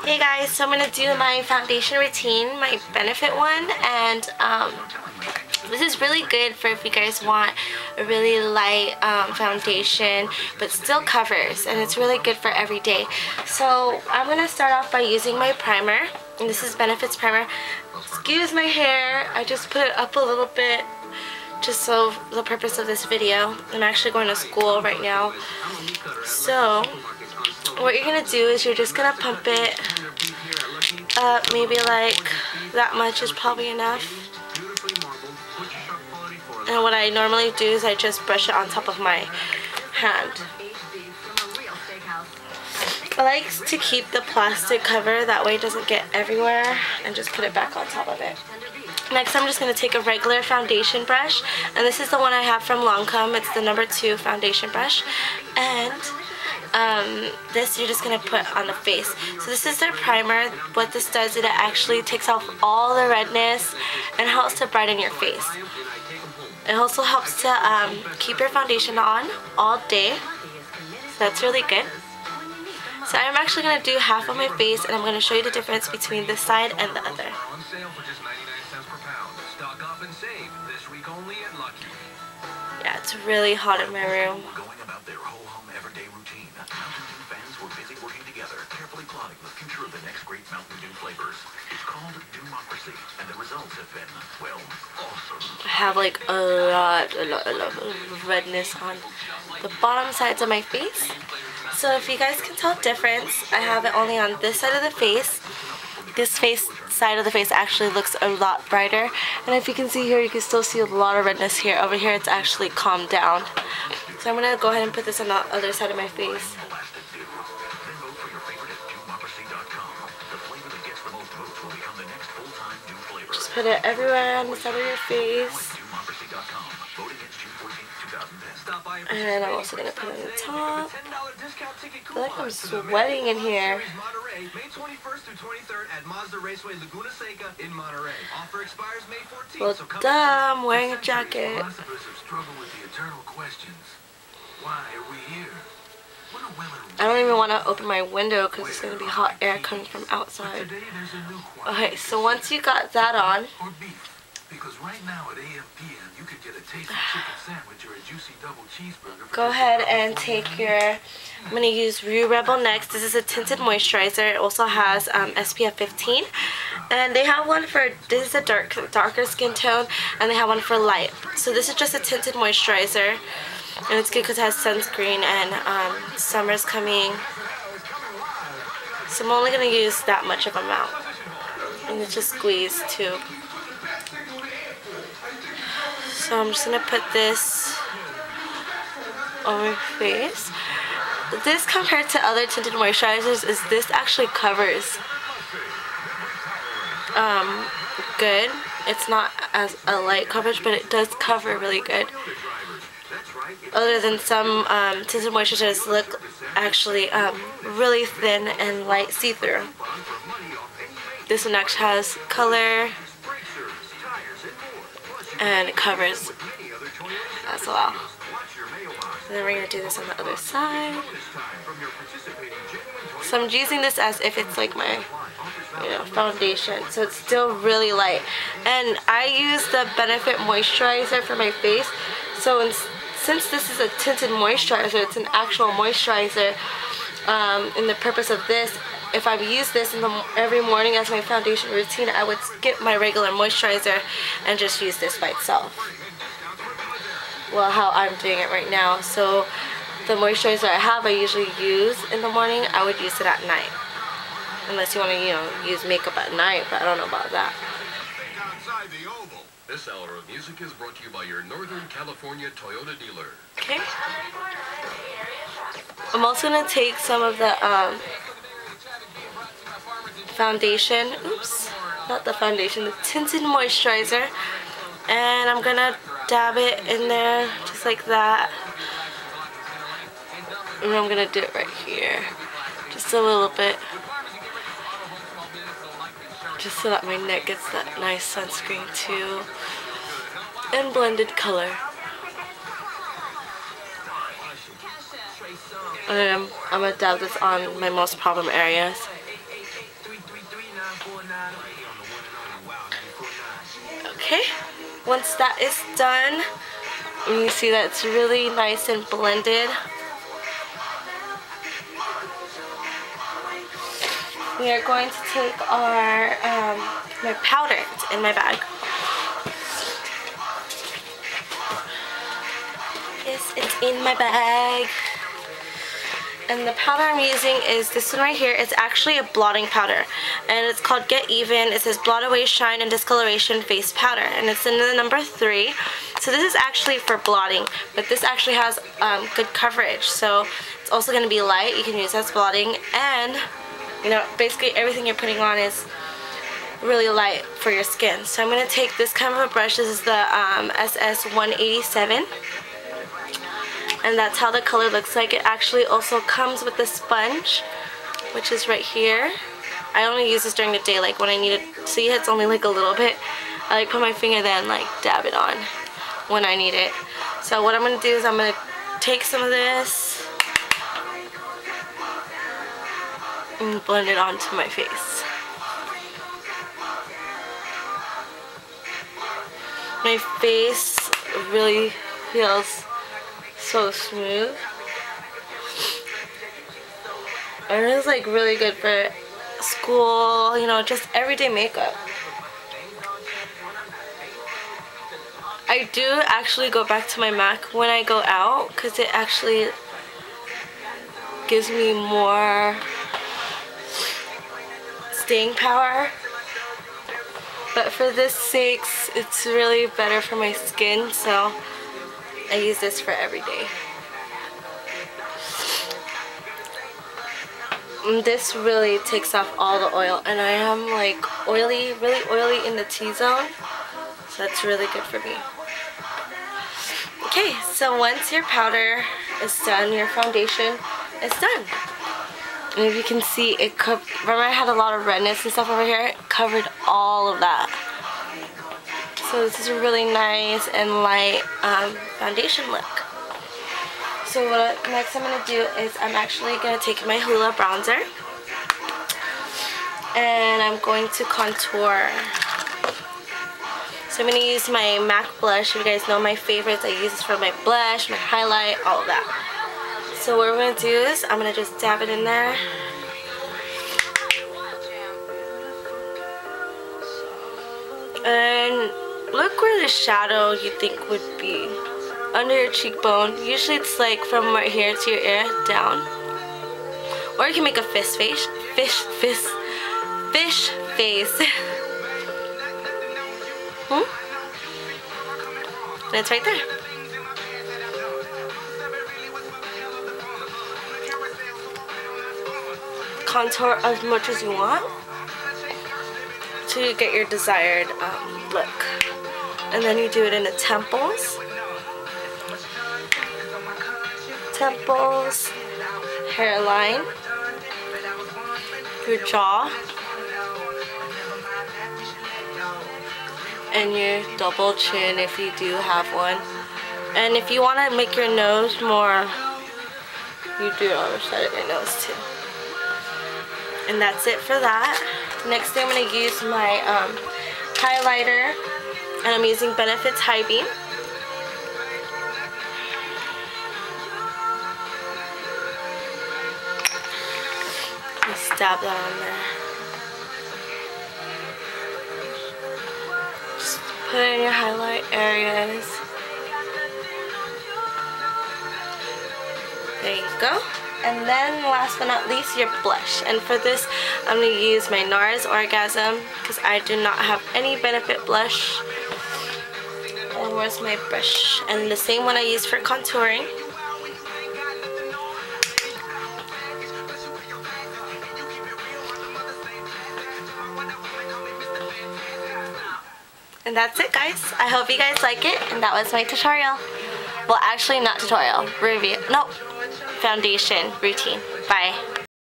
Hey guys, so I'm going to do my foundation routine, my Benefit one, and this is really good for if you guys want a really light foundation but still covers, and it's really good for every day. So I'm going to start off by using my primer, and this is Benefit's primer. Excuse my hair, I just put it up a little bit just so the purpose of this video. I'm actually going to school right now. So what you're going to do is you're just going to pump it up, maybe like that much is probably enough. And what I normally do is I just brush it on top of my hand. I like to keep the plastic cover, that way it doesn't get everywhere, and just put it back on top of it. Next, I'm just going to take a regular foundation brush, and this is the one I have from Lancome. It's the number 2 foundation brush, and this you're just going to put on the face. So this is their primer. What this does is it actually takes off all the redness and helps to brighten your face. It also helps to keep your foundation on all day, so that's really good. So I'm actually going to do half of my face, and I'm going to show you the difference between this side and the other. Yeah, it's really hot in my room. I have like a lot of redness on the bottom sides of my face. So if you guys can tell the difference, I have it only on this side of the face. This side of the face actually looks a lot brighter, and if you can see here, you can still see a lot of redness here. Over here it's actually calmed down. So I'm going to go ahead and put this on the other side of my face. Just put it everywhere on the side of your face. And I'm also going to put it on the top. I feel like I'm sweating in here. Well, duh, I'm wearing a jacket. I don't even want to open my window because it's going to be hot air coming from outside. Okay, so once you got that on, go ahead and take your, I'm going to use Rue Rebel next. This is a tinted moisturizer. It also has SPF 15. And they have one for, this is a darker skin tone, and they have one for light. So this is just a tinted moisturizer. And it's good because it has sunscreen, and summer's coming. So I'm only going to use that much of amount. And it's just squeeze too. So I'm just going to put this on my face. This, compared to other tinted moisturizers, is this actually covers good. It's not as a light coverage, but it does cover really good. Other than some tinted moisturizers look actually really thin and light see-through. This one actually has color, and it covers as well. And then we're going to do this on the other side. So I'm using this as if it's like my foundation, so it's still really light. And I use the Benefit moisturizer for my face. So since this is a tinted moisturizer, it's an actual moisturizer. And the purpose of this, if I use this every morning as my foundation routine, I would skip my regular moisturizer and just use this by itself. Well, how I'm doing it right now. So the moisturizer I usually use in the morning, I would use it at night. Unless you want to, use makeup at night, but I don't know about that. This hour of music is brought to you by your Northern California Toyota dealer. Okay. I'm also going to take some of the foundation, not the foundation, the tinted moisturizer, and I'm going to dab it in there just like that. And I'm going to do it right here. Just a little bit. Just so that my neck gets that nice sunscreen too. And blended color. And then I'm going to dab this on my most problem areas. Okay, once that is done, you see that it's really nice and blended. We are going to take our my powder. It's in my bag. Yes, it's in my bag. And the powder I'm using is this one right here. It's actually a blotting powder, and it's called Get Even. It says Blot Away Shine and Discoloration Face Powder, and it's in the number 3. So this is actually for blotting, but this actually has good coverage. So it's also going to be light. You can use as blotting, and you know, basically everything you're putting on is really light for your skin. So I'm going to take this kind of a brush. This is the SS187. And that's how the color looks like. It actually also comes with the sponge, which is right here. I only use this during the day, like when I need it. See, it's only like a little bit. I like put my finger there and like dab it on when I need it. So what I'm going to do is I'm going to take some of this and blend it onto my face. My face really feels so smooth, and it's like really good for school, you know, just everyday makeup. I do actually go back to my MAC when I go out because it actually gives me more staying power, but for this sakes it's really better for my skin, so I use this for every day. And this really takes off all the oil, and I am like oily, really oily in the T-zone, so that's really good for me. Okay, so once your powder is done, your foundation is done. And if you can see, it remember I had a lot of redness and stuff over here? It covered all of that. So this is a really nice and light foundation look. So what next I'm going to do is I'm actually going to take my Hoola bronzer, and I'm going to contour. So I'm going to use my MAC blush. You guys know my favorites. I use this for my blush, my highlight, all of that. So what we're going to do is I'm going to just dab it in there. And look where the shadow you think would be. Under your cheekbone. Usually it's like from right here to your ear down. Or you can make a fish face. And it's right there. Contour as much as you want till you get your desired look. And then you do it in the temples, hairline, your jaw, and your double chin if you do have one. And if you want to make your nose more, you do it on the side of your nose too. And that's it for that. Next thing I'm going to use my highlighter, and I'm using Benifit's High Beam. Just dab that on there. Just put it in your highlight areas. There you go. And then last but not least, your blush. And for this, I'm going to use my NARS Orgasm because I do not have any Benefit blush. And where's my brush? And the same one I used for contouring. And that's it, guys. I hope you guys like it. And that was my tutorial. Well, actually not tutorial. Review. Nope. Foundation routine. Bye.